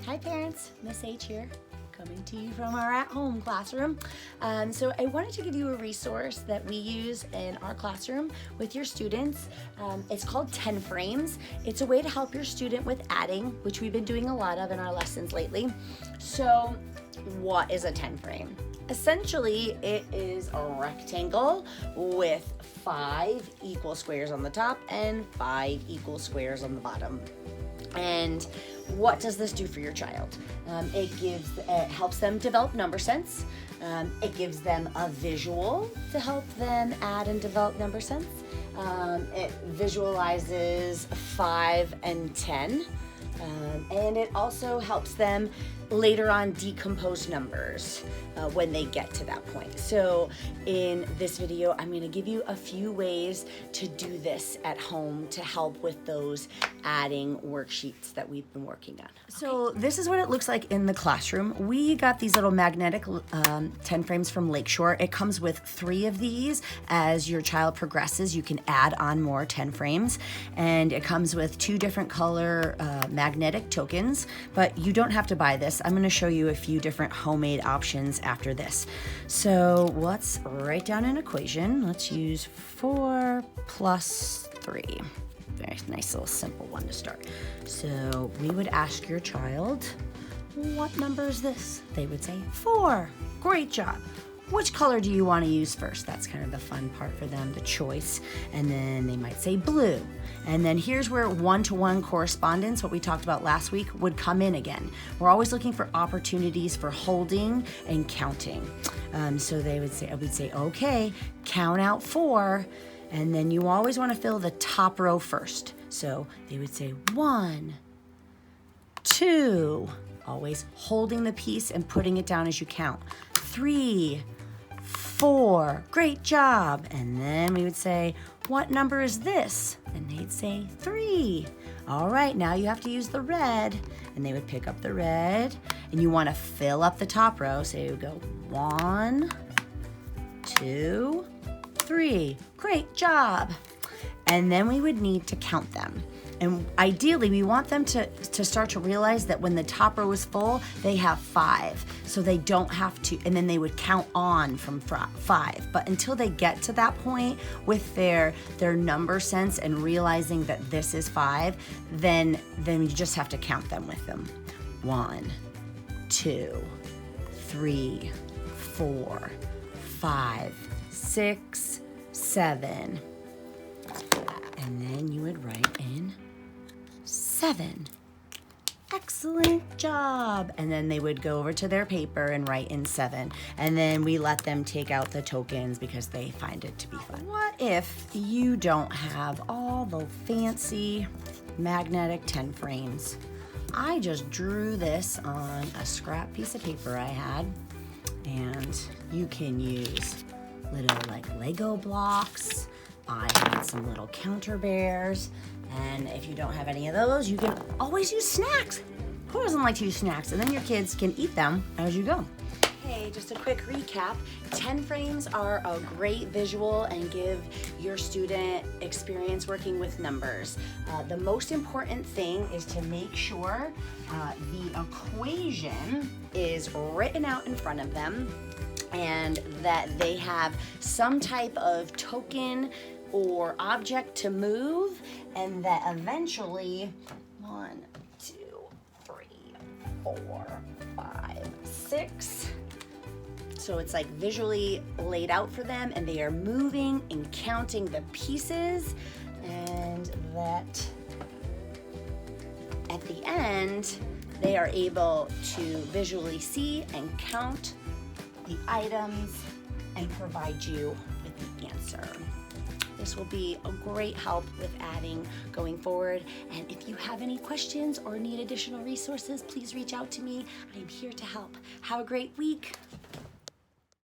Hi parents, Miss H here, coming to you from our at-home classroom. So I wanted to give you a resource that we use in our classroom with your students. It's called 10 Frames. It's a way to help your student with adding, which we've been doing a lot of in our lessons lately. So what is a 10 frame? Essentially, it is a rectangle with 5 equal squares on the top and 5 equal squares on the bottom. And what does this do for your child? It helps them develop number sense. It gives them a visual to help them add and develop number sense. It visualizes 5 and 10. And it also helps them later on decompose numbers when they get to that point. So in this video, I'm going to give you a few ways to do this at home to help with those adding worksheets that we've been working on. So this is what it looks like in the classroom. We got these little magnetic 10 frames from Lakeshore. It comes with 3 of these. As your child progresses, you can add on more 10 frames. And it comes with 2 different color magnetic tokens, but you don't have to buy this. I'm going to show you a few different homemade options after this. So let's write down an equation. Let's use 4 plus 3. Very nice little simple one to start. So we would ask your child, what number is this? They would say 4. Great job. Which color do you want to use first? That's kind of the fun part for them, the choice. And then they might say blue. And then here's where one-to-one correspondence, what we talked about last week, would come in again. We're always looking for opportunities for holding and counting. So we'd say, okay, count out 4. And then you always want to fill the top row first. So they would say 1, 2, always holding the piece and putting it down as you count. 3, 4, great job. And then we would say, what number is this? And they'd say 3. All right, now you have to use the red. And they would pick up the red. And you want to fill up the top row. So you would go 1, 2, 3. Great job. And then we would need to count them. And ideally, we want them to start to realize that when the top row is full, they have 5. So they don't have to, and then they would count on from 5. But until they get to that point with their number sense and realizing that this is 5, then you just have to count them with them. 1, 2, 3, 4, 5, 6, 7. And then you would write in 7. Excellent job. And then they would go over to their paper and write in 7. And then we let them take out the tokens because they find it to be fun. What if you don't have all the fancy magnetic 10 frames? I just drew this on a scrap piece of paper I had. And you can use little like Lego blocks. I had some little counter bears, and if you don't have any of those, you can always use snacks. Who doesn't like to use snacks? And then your kids can eat them as you go. Hey, just a quick recap. 10 frames are a great visual and give your student experience working with numbers. The most important thing is to make sure the equation is written out in front of them and that they have some type of token or object to move, and that eventually 1, 2, 3, 4, 5, 6. So it's like visually laid out for them, and they are moving and counting the pieces, and that at the end they are able to visually see and count the items and provide you with the answer. This will be a great help with adding going forward. And if you have any questions or need additional resources, please reach out to me. I am here to help. Have a great week.